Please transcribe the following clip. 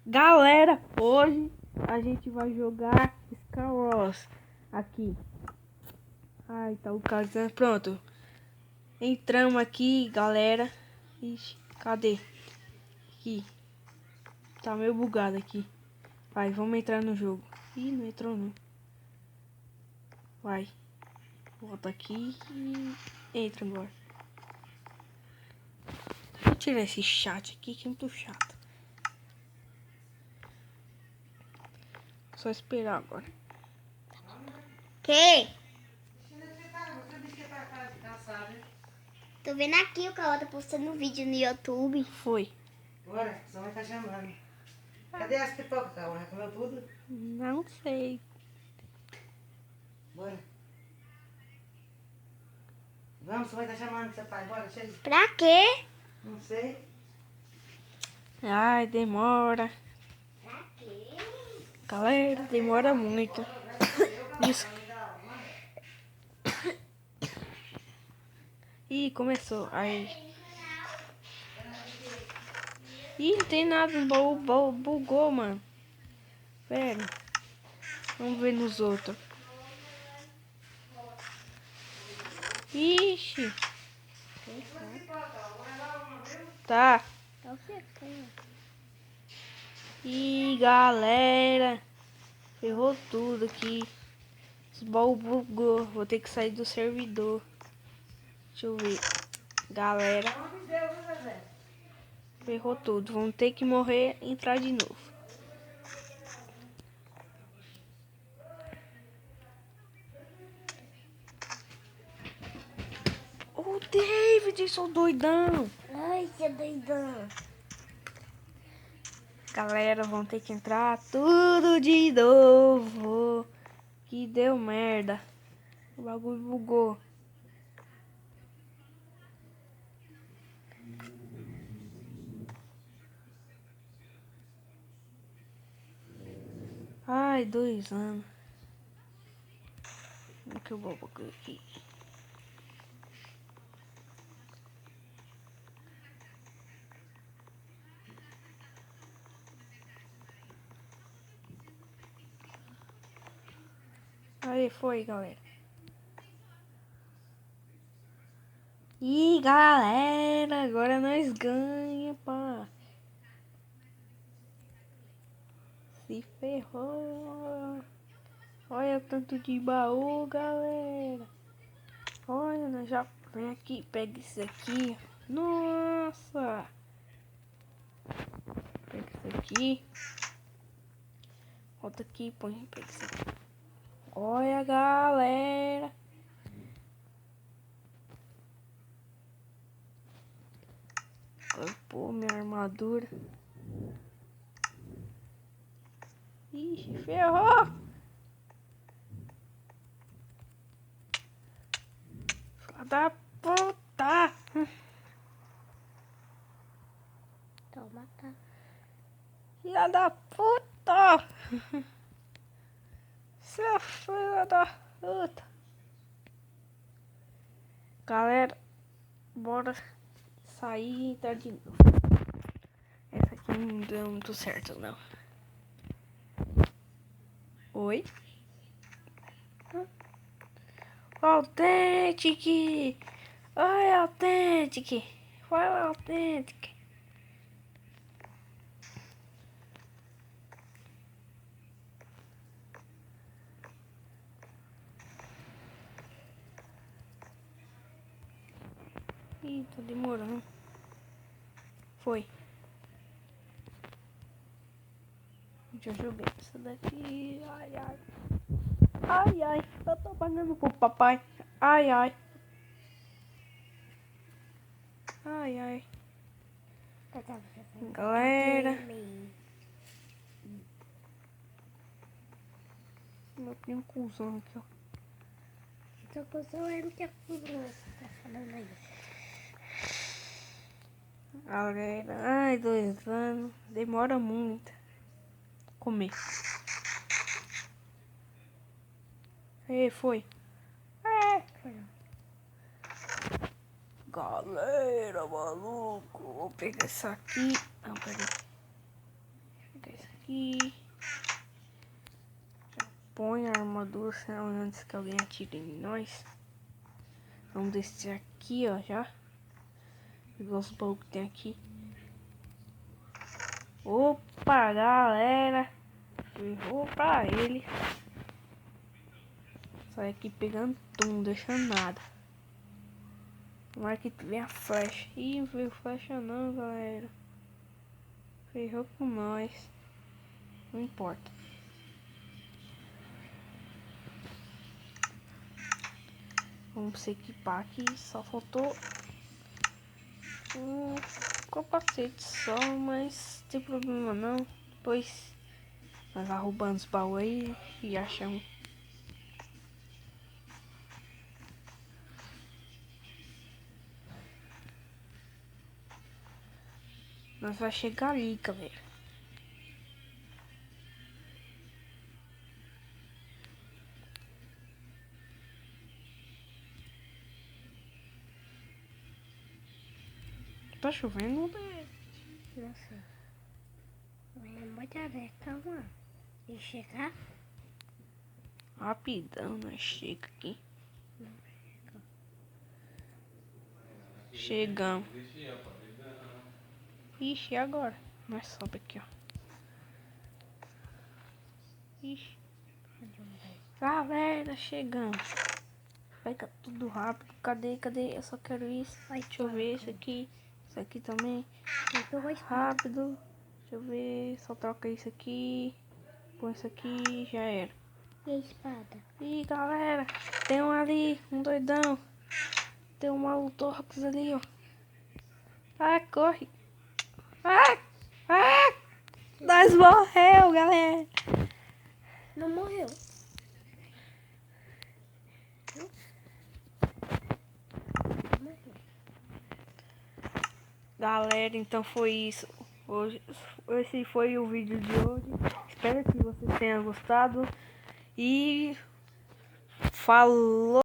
Galera, hoje a gente vai jogar Star Wars aqui. Ai, tá o cara. Pronto. Entramos aqui, galera. Ixi, cadê? Aqui. Tá meio bugado aqui. Vai, vamos entrar no jogo. Ih, não entrou não. Vai. Volta aqui e entra agora. Vou tirar esse chat aqui que é muito chato. Só esperar agora. Que? Tô vendo aqui o Caô tá postando um vídeo no YouTube. Foi. Bora, sua mãe tá chamando. Cadê as pipocas, Cauã? Já comeu tudo? Não sei. Bora. Vamos, sua mãe tá chamando seu pai. Bora, chega. Pra quê? Não sei. Ai, demora. Pra quê? Galera, demora muito. Isso. Ih, começou. Aí. Ih, não tem nada. Bugou, mano. Pera. Vamos ver nos outros. Ixi. Tá. Ih, galera. Ferrou tudo aqui. Esse baú bugou. Vou ter que sair do servidor. Deixa eu ver. Galera. Ferrou tudo. Vamos ter que morrer e entrar de novo. Ô, David, sou doidão. Ai, que doidão. Galera, vão ter que entrar tudo de novo. Que deu merda. O bagulho bugou. Ai, 2 anos. Como que eu vou bagulho aqui? Aí, foi, galera. Ih, galera, agora nós ganha, pá. Se ferrou. Olha o tanto de baú, galera. Olha, nós já vem aqui, pega isso aqui. Nossa. Pega isso aqui. Volta aqui, põe, pega isso aqui. Olha, galera. Pô, minha armadura. Ixi, ferrou. Filha da puta. Toma, tá. Filha da puta. Seu filho da puta. Galera, bora sair e entrar de novo. Essa aqui não deu muito certo, não. Oi? Authentic! Oi, Authentic! Foi o Authentic! Ih, tá demorando. Foi. Já joguei essa daqui. Ai, ai. Ai, ai. Eu tô pagando pro papai. Ai, ai. Ai, ai. Galera. Meu primo cuzão aqui, ó. Tô com o seu que tá falando aí. Galera. Ai, 2 anos. Demora muito. Comer. Ei, foi. Galera, maluco. Vou pegar isso aqui. Não, peraí. Vou pegar aqui. Já põe a armadura, senão antes que alguém atire em nós. Vamos descer aqui, ó, já. Igual os baús que tem aqui. Opa, galera. Errou pra ele. Sai aqui pegando tudo, não deixando nada. Tomara que venha a flecha. Ih, não veio flecha não, galera. Ferrou com nós. Não importa. Vamos se equipar aqui. Só faltou um capacete só, mas não tem problema não. Depois nós vamos roubando os baús aí e achamos. Nós vamos chegar ali, galera. Tá chovendo? Não sei. Mas muita areia, calma. E chegar? Rapidão, nós chega aqui. Chegamos. Ixi, e agora? Nós sobe aqui, ó. Ixi. Galera, chegamos. Pega tudo rápido. Cadê? Eu só quero isso. Deixa eu ver isso aqui. Isso aqui também. Rápido. Deixa eu ver. Só troca isso aqui. Põe isso aqui. Já era. E a espada? Ih, galera. Tem um ali. Um doidão. Tem um Malutorx ali, ó. Ah, corre. Nós morreu, galera. Não morreu. Galera, então foi isso. Esse foi o vídeo de hoje. Espero que vocês tenham gostado. E falou!